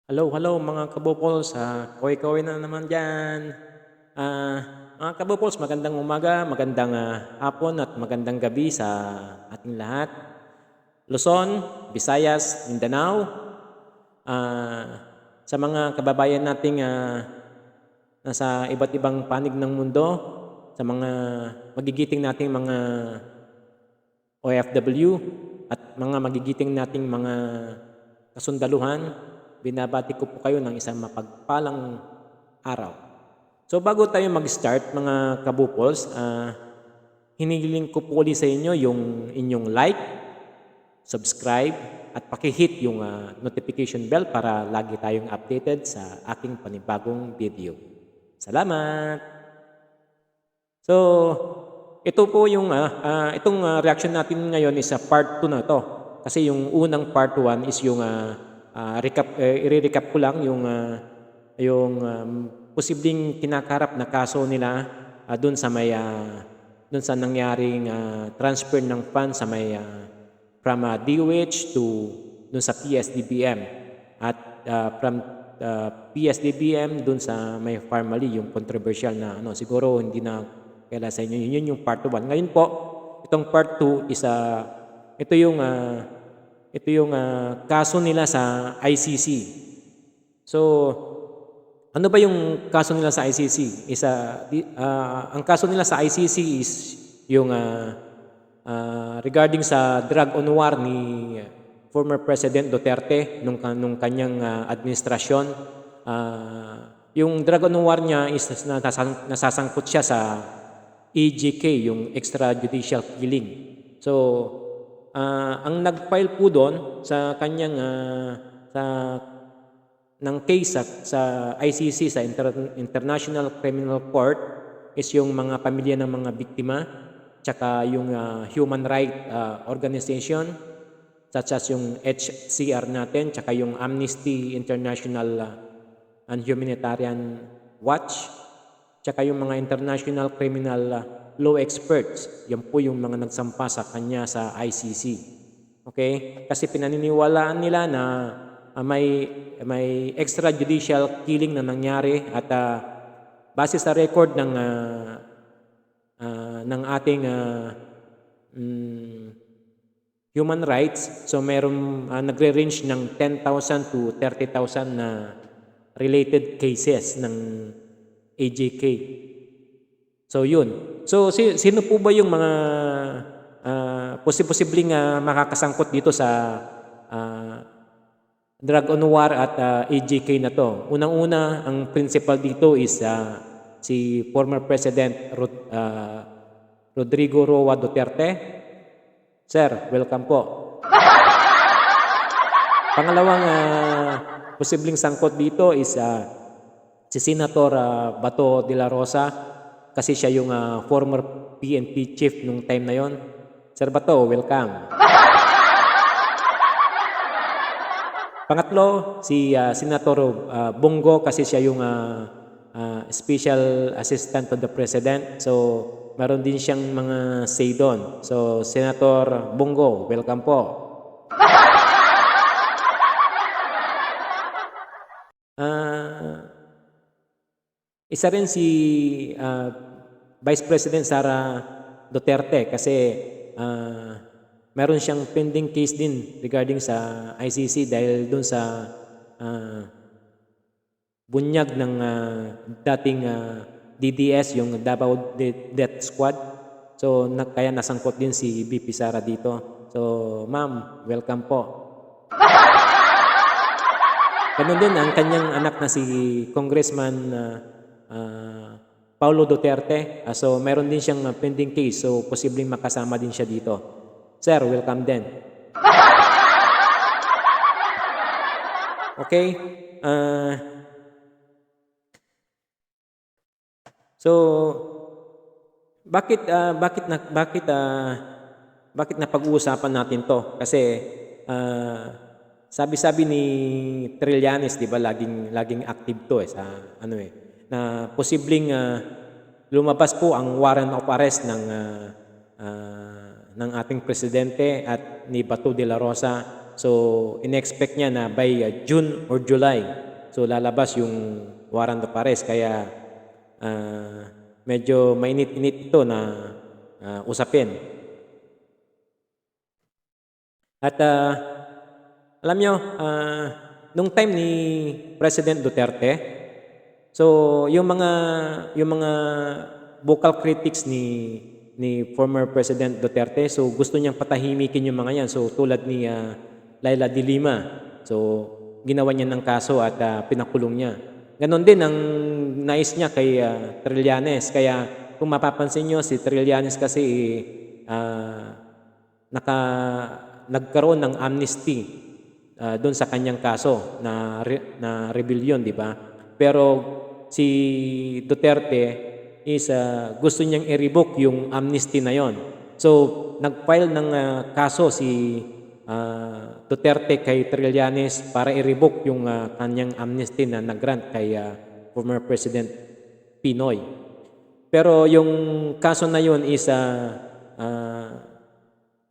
Hello, hello mga kabupols, kaway-kaway na naman diyan. Mga kabupols, magandang umaga, magandang hapon at magandang gabi sa ating lahat. Luzon, Visayas, Mindanao, sa mga kababayan nating nasa iba't ibang panig ng mundo, sa mga magigiting nating mga OFW at mga magigiting nating mga kasundaluhan, binabati ko po kayo ng isang mapagpalang araw. So bago tayo mag-start mga kabupols, hinihiling ko po ulit sa inyo yung inyong like, subscribe, at pakihit yung notification bell para lagi tayong updated sa aking panibagong video. Salamat! So, ito po yung itong reaction natin ngayon is sa part 2 na to. Kasi yung unang part 1 is yung i-recap ko lang yung posibleng kinakarap na kaso nila doon sa may doon sa nangyaring transfer ng funds sa may from DOH to doon sa PSDBM at from PSDBM doon sa may Farmally yung controversial na siguro hindi na kaya sa inyo yun yung part 1. Ngayon po itong part 2 is ito yung kaso nila sa ICC. So ano ba yung kaso nila sa ICC? Ang kaso nila sa ICC is yung regarding sa drug on war ni former President Duterte nung kanyang administrasyon. Yung drug on war niya is nasasangkot siya sa EJK, yung extrajudicial killing. So, ang nag-file po doon sa kanyang ng case sa ICC, sa International Criminal Court, is yung mga pamilya ng mga biktima, tsaka yung human right organization, such as yung HCR natin, tsaka yung Amnesty International and Humanitarian Watch, tsaka yung mga international criminal law experts. Yan po yung mga nagsampa sa kanya sa ICC. Okay? Kasi pinaniniwalaan nila na may extrajudicial killing na nangyari at base sa record ng ating human rights, so meron nagre-range ng 10,000 to 30,000 na related cases ng AJK. So yun. So sino po ba yung mga posibleng makakasangkot dito sa drug on war at AJK na to? Unang-una, ang principal dito is si former President Rodrigo Roa Duterte. Sir, welcome po. Pangalawang posibleng sangkot dito is si Senator Bato de la Rosa, kasi siya yung former PNP chief nung time na yon. Sir Bato, welcome. Pangatlo, si Senator Bongo, kasi siya yung special assistant to the president. So, meron din siyang mga say doon. So, Senator Bongo, welcome po. Isa rin si Vice President Sara Duterte, kasi meron siyang pending case din regarding sa ICC dahil dun sa bunyag ng dating DDS, yung Davao Death Squad. So kaya nasangkot din si VP Sara dito. So ma'am, welcome po. Ganun din ang kanyang anak na si Congressman Paulo Duterte. So meron din siyang pending case, so posibleng makasama din siya dito. Sir, welcome din. Okay? So bakit napag-uusapan natin 'to? Kasi sabi-sabi ni Trillanes, 'di ba, laging active 'to sa na posibleng lumabas po ang warrant of arrest ng ating presidente at ni Bato de la Rosa So, in-expect niya na by June or July, so lalabas yung warrant of arrest. Kaya medyo mainit-init ito na usapin. At alam nyo, nung time ni President Duterte, so yung mga vocal critics ni former President Duterte, so gusto niyang patahimikin yung mga yan. So tulad ni Laila de Lima, so ginawa niya ng kaso at pinakulong niya. Ganon din ang nais niya kay Trillanes. Kaya kung mapapansin niyo, si Trillanes kasi nagkaroon ng amnesty doon sa kanyang kaso na rebellion, di ba? Pero si Duterte is gusto niyang i-revoke yung amnesty na yon. So nag-file ng kaso si Duterte kay Trillanes para i-revoke yung kanyang amnesty na nag-grant kay former President Pinoy. Pero yung kaso na yun is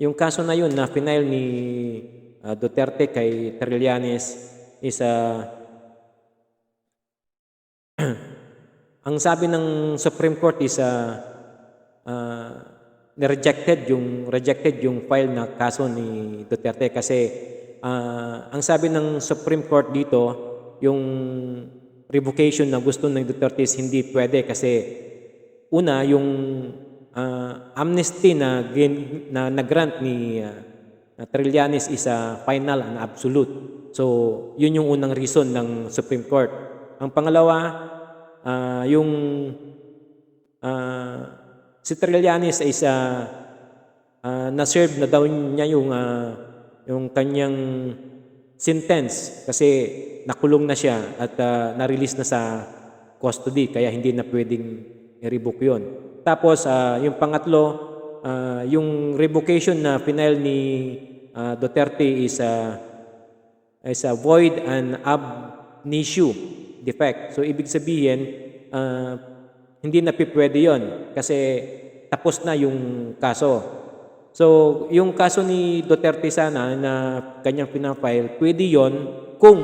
yung kaso na yun na final ni Duterte kay Trillanes is ang sabi ng Supreme Court is rejected yung file na kaso ni Duterte kasi ang sabi ng Supreme Court dito, yung revocation na gusto ng Duterte is hindi pwede kasi una yung amnesty na nag-grant ni Trillanes is final and absolute. So yun yung unang reason ng Supreme Court. Ang pangalawa, yung si Trillanes is na-serve na daw niya yung kanyang sentence kasi nakulong na siya at na-release na sa custody kaya hindi na pwedeng i-revoke yun. Tapos yung pangatlo, yung revocation na final ni Duterte is a void and ab initio defect. So ibig sabihin hindi na pwede yon kasi tapos na yung kaso. So yung kaso ni Duterte sana na kanyang pinafile, pwede yon kung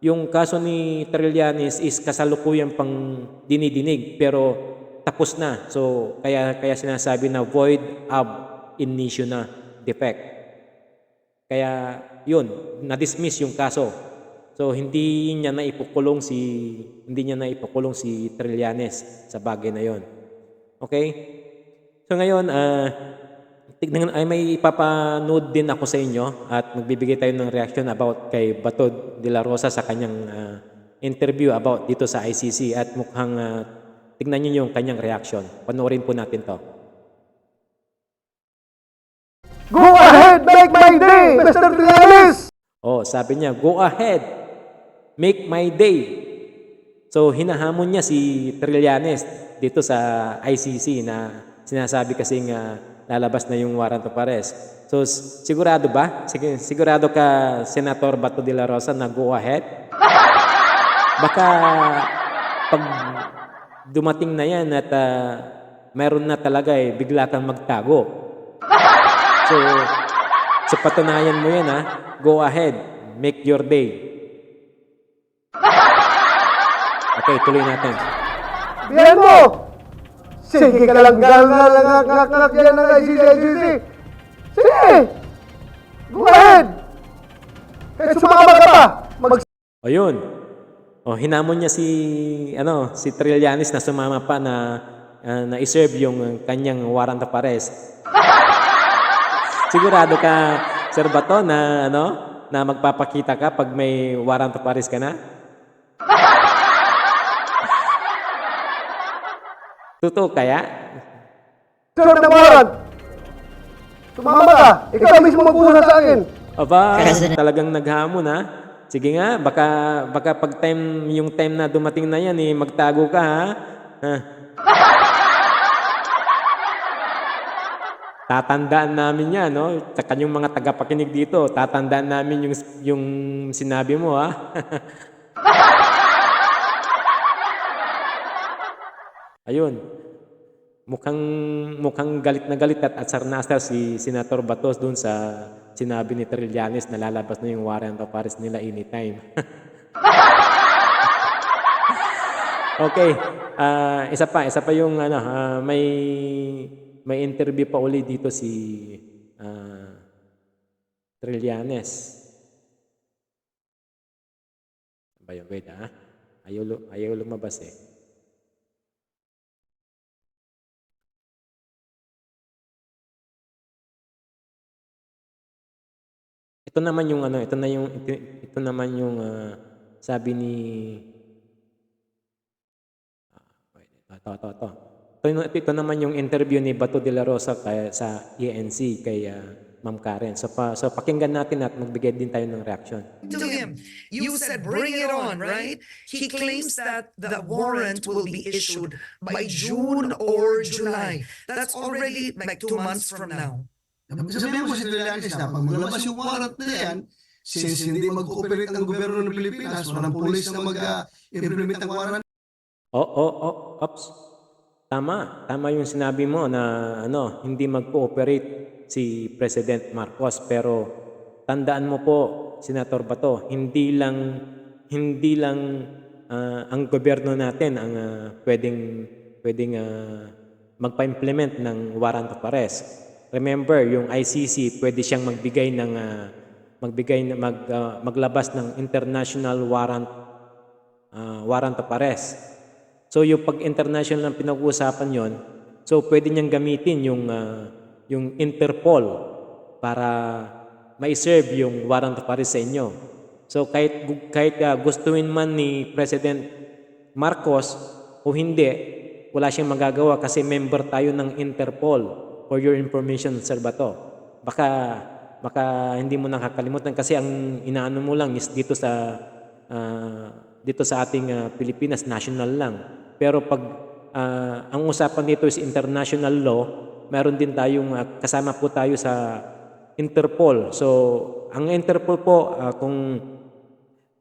yung kaso ni Trillanes is kasalukuyang pang dinidinig pero tapos na. So kaya sinasabi na void ab initio na defect. Kaya yun, na-dismiss yung kaso. So hindi niya na ipukulong si Trillanes sa bagay na yon. Okay? So ngayon tignan ay may ipapanood din ako sa inyo at magbibigay tayo ng reaction about kay Bato de la Rosa sa kanyang interview about dito sa ICC at mukhang tignan niyo yung kanyang reaction. Panoorin po natin to. Go ahead, make my day, Mr. Trillanes! Oh, sabi niya, go ahead, make my day. So, hinahamon niya si Trillanes dito sa ICC na sinasabi kasing lalabas na yung warrant of arrest. So, sigurado ba? Sigurado ka, Senator Bato de la Rosa, na go ahead? Baka pag dumating na yan at meron na talaga bigla kang magtago. So, sa patunayan mo yan go ahead, make your day. Okay, tuloy natin. Bihan mo! Sige ka lang galak yan ng ICC. Sige! Go ahead! Kahit sumama ka pa! O yun. O, hinamon niya si Trillanes na sumama pa na iserve yung kanyang warrant of arrest. Sigurado ka, Sir Bato, na magpapakita ka pag may warrant of arrest ka na? Totoo kaya? Serve ng warrant! Sumama ka! Ikaw mismo magpusa sa akin! Aba, talagang naghamon Sige nga, baka pag yung time na dumating na yan, magtago ka Tatandaan namin yan, Sa kanyang mga tagapakinig dito, tatandaan namin yung sinabi mo, Ayun. mukhang galit na galit at asar na asar si Senator Batos doon sa sinabi ni Trillanes na lalabas na yung warrant of arrest nila anytime. Okay, isa pa yung ano, may interview pa uli dito si Trillanes. Ano ba yun? Wait, ayaw lumabas eh. Ito naman yung ano, ito naman yung sabi ni Ito naman yung interview ni Bato de la Rosa sa ENC kay Ma'am Karen. So pakinggan natin at magbigay din tayo ng reaction. To him, you said bring it on, right? He claims that the warrant will be issued by June or July. That's already like 2 months from now. Sabihin mo si Trillanes na pag maglabas yung warrant na yan, since hindi mag-cooperate ang gobyerno ng Pilipinas, walang pulis na mag-implement ang warrant. Ops. Tama yung sinabi mo na hindi mag-cooperate si President Marcos, pero tandaan mo po, Senator Bato, hindi lang ang gobyerno natin ang pwedeng magpa-implement ng warrant of arrest. Remember, yung ICC pwede siyang maglabas ng international warrant of arrest. So yung pag international ang pinag-uusapan yon, so pwede niyang gamitin yung Interpol para ma-serve yung warrant of arrest sa inyo. So kahit gustuin man ni President Marcos o hindi, wala siyang magagawa kasi member tayo ng Interpol. For your information, Sir Bato. Baka hindi mo nakakalimutan kasi ang inaano mo lang is dito sa ating Pilipinas, national lang. Pero pag ang usapan dito is international law, meron din tayong kasama po tayo sa Interpol. So, ang Interpol po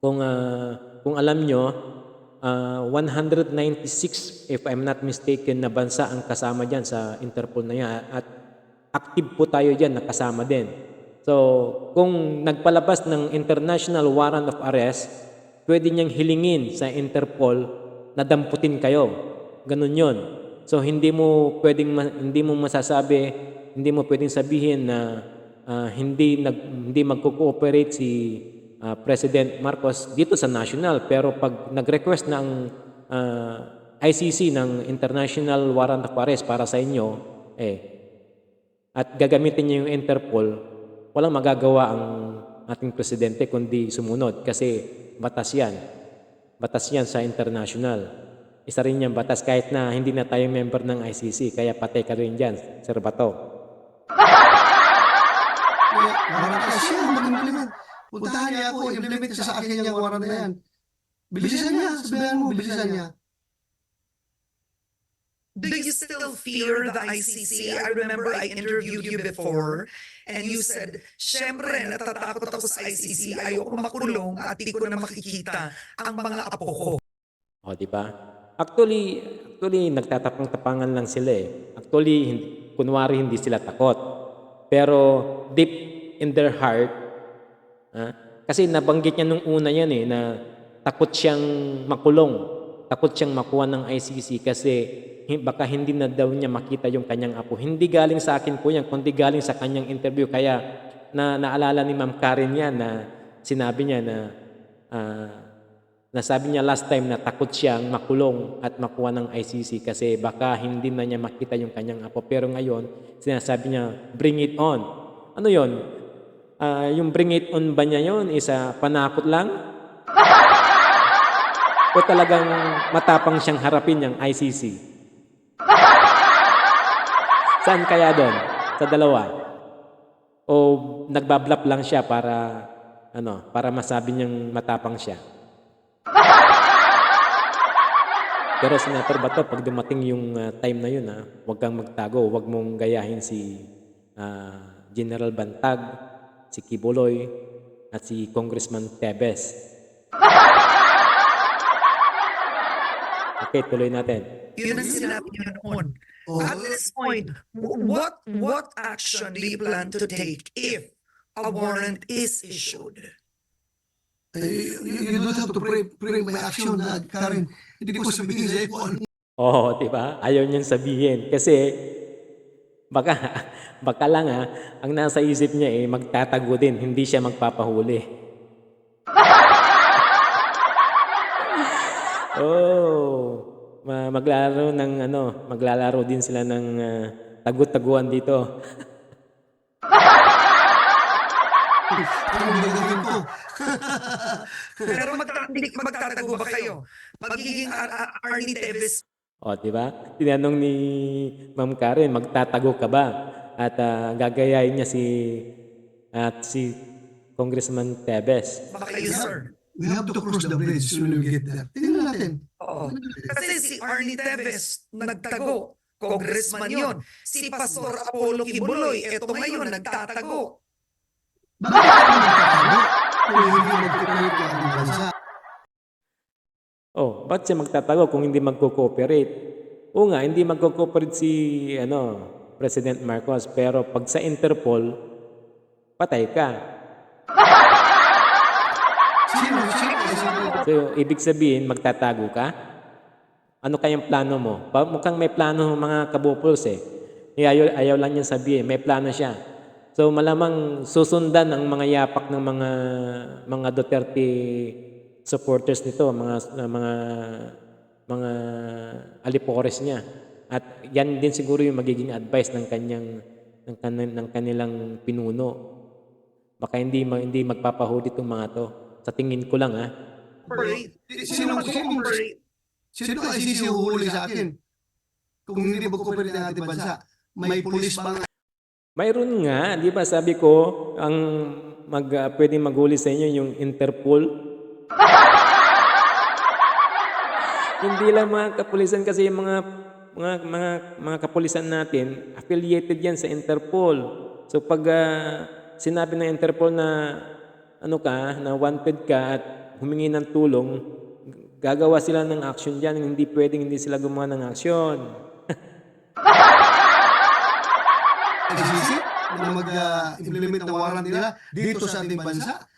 kung alam nyo, 196 if I'm not mistaken na bansa ang kasama diyan sa Interpol na yan at active po tayo diyan na kasama din. So, kung nagpalabas ng international warrant of arrest, pwede niyang hilingin sa Interpol na damputin kayo. Ganun 'yon. So hindi mo pwedeng sabihin na hindi magko-cooperate si President Marcos dito sa national, pero pag nag-request ng ICC ng international warrant of arrest para sa inyo at gagamitin niyo yung Interpol, walang magagawa ang ating presidente kundi sumunod kasi batas yan sa international. Isa rin yung batas kahit na hindi na tayo member ng ICC, kaya patay ka rin dyan, Sir Bato. Warrant na siya mag-implement. Puntahan niya ako, implement sa akin yung warrant na yan. Bilisan niya, sabihan mo, bilisan niya. Do you still fear the ICC? I remember I interviewed you before and you said, syempre, natatakot ako sa ICC. Ayoko makulong at di ko na makikita ang mga apo ko. O, di ba? Actually, nagtatapang-tapangan lang sila eh. Actually, kunwari hindi sila takot. Pero deep in their heart, kasi nabanggit niya nung una yan eh, na takot siyang makulong. Takot siyang makuha ng ICC kasi baka hindi na daw niya makita yung kanyang apo. Hindi galing sa akin po yan, kundi galing sa kanyang interview. Kaya naalala ni Ma'am Karen yan na sinabi niya na sabi niya last time na takot siyang makulong at makuha ng ICC kasi baka hindi na niya makita yung kanyang apo. Pero ngayon, sinasabi niya, bring it on. Ano yon? Yung bring it on ba niya yun? Panakot lang? O talagang matapang siyang harapin yung ICC? Saan kaya doon? Sa dalawa? O nagbablap lang siya para masabi niyang matapang siya? Pero Senator Bato, pag dumating yung time na yun, huwag kang magtago, huwag mong gayahin si General Bantag, si Kibuloy, at si Congressman Tebes. Okay, tuloy natin. Yun ang sinabi niyo noon. Oh, At this point, what action do you plan to take if a warrant is issued? you don't have to pray my action na, Karen. Hindi ko sabihin sa'yo kung ano. Oo, di ba? Ayaw niyang sabihin. Kasi baka, baka lang ang nasa isip niya magtatago din, hindi siya magpapahuli. Maglalaro din sila ng tagu-taguan dito. Ano gagawin ko? Pero magtatago ba kayo? Magiging Arnie Teves O, di ba? Tinanong ni Ma'am Karen, magtatago ka ba? At gagayahin niya si Congressman Tevez. ba kayo, sir? We have to cross the bridge when we get there. Tingnan natin. Oo. Kasi si Arnie Teves nagtago. Congressman yon. Si Pastor Apollo Kibuloy, eto ngayon nagtatago. Bakit tayo magtatago kung hindi mag-cooperate ang ating bansa? Oh, ba't siya magtatago kung hindi magko-cooperate? Oo nga, hindi magko-cooperate si President Marcos, pero pag sa Interpol, patay ka. Sino? So, ibig sabihin, magtatago ka? Ano kayang plano mo? Mukhang may plano mga kabupols ayaw lang niya sabihin, may plano siya. So, malamang susundan ang mga yapak ng mga Duterte supporters nito, mga alipores niya. At yan din siguro yung magiging advice ng kanilang pinuno. Baka hindi magpapahuli itong mga to. Sa tingin ko lang Sino ang ICC huhuli sa atin? Kung hindi mag-cooperate ang ating bansa, may pulis bang Mayroon nga, di ba sabi ko, ang pwedeng maghuli sa inyo yung Interpol. Hindi lang mga kapulisan kasi yung mga kapulisan natin, affiliated yan sa Interpol. So pag sinabi ng Interpol na na wanted ka at humingi ng tulong, gagawa sila ng action diyan, hindi pwedeng hindi sila gumawa ng action. ICC na mag-implement ng warrant nila dito sa ating bansa?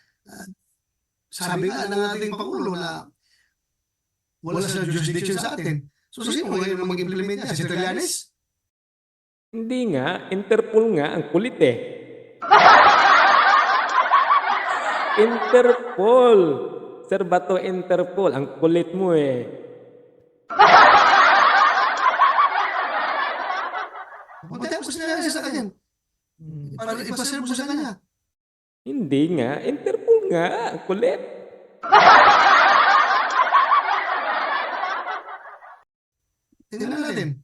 Sabi nga ng ating Pangulo na wala sa jurisdiction sa atin. So sino ngayon na mag-implement niya? Si Trillanes? Hindi nga, Interpol nga, ang kulit Interpol. Sir Bato, Interpol, ang kulit mo Punta mo sila sa kanya. Para ipaserve mo sa kanya. Hindi nga, Interpol nga, ang kulit. Tingnan natin.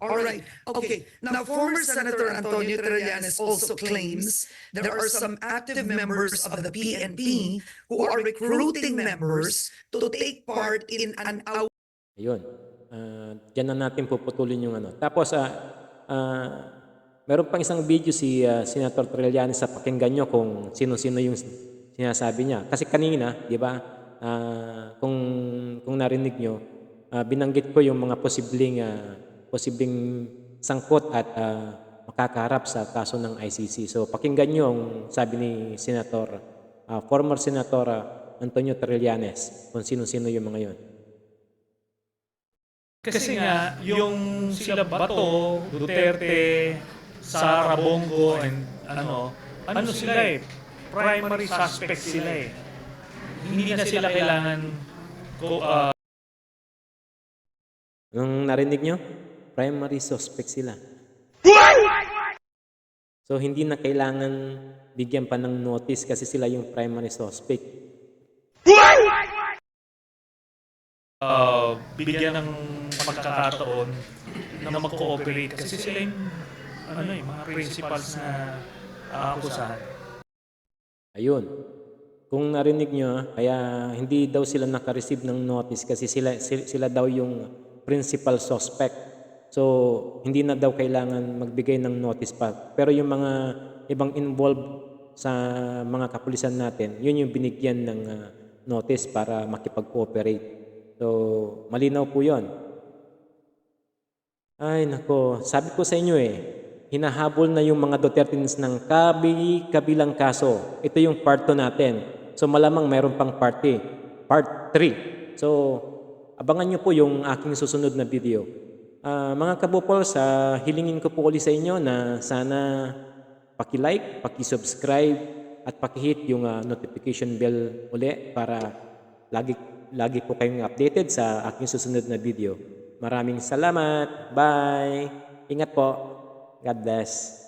All right. Okay. Now, former Senator Antonio Trillanes also claims there are some active members of the PNP who are recruiting members to take part in an Ayun. Diyan na natin puputulin yung Tapos, meron pang isang video si Senator Trillanes sa pakinggan nyo kung sino-sino yung sinasabi niya. Kasi kanina, di ba, kung narinig nyo, binanggit ko yung mga posibleng sangkot at makakaharap sa kaso ng ICC. So pakinggan nyo ang sabi ni former Senator Antonio Trillanes kung sino-sino yung mga yon. Kasi nga, yung sila Bato, Duterte, Sara Bongo, and ano sila primary suspect sila Hindi na sila kailangan Anong narinig nyo? Primary suspect sila. So hindi na kailangan bigyan pa ng notice kasi sila yung primary suspect. bigyan ng pagkakataon na mag-cooperate kasi sila yung mga principals na aakusahan. Ayun. Kung narinig nyo, kaya hindi daw sila naka-receive ng notice kasi sila daw yung principal suspect. So, hindi na daw kailangan magbigay ng notice pa. Pero yung mga ibang involved sa mga kapulisan natin, yun yung binigyan ng notice para makipag-cooperate. So, So, malinaw po yon. Ay, nako. Sabi ko sa inyo hinahabol na yung mga Dutertines ng kabilang kaso. Ito yung part 2 natin. So, malamang mayroon pang part 3. So, abangan nyo po yung aking susunod na video. Mga kabupol, hilingin ko po ulit sa inyo na sana paki-like, paki-subscribe, at paki-hit yung notification bell uli para lagi po kayong updated sa aking susunod na video. Maraming salamat. Bye. Ingat po. God bless.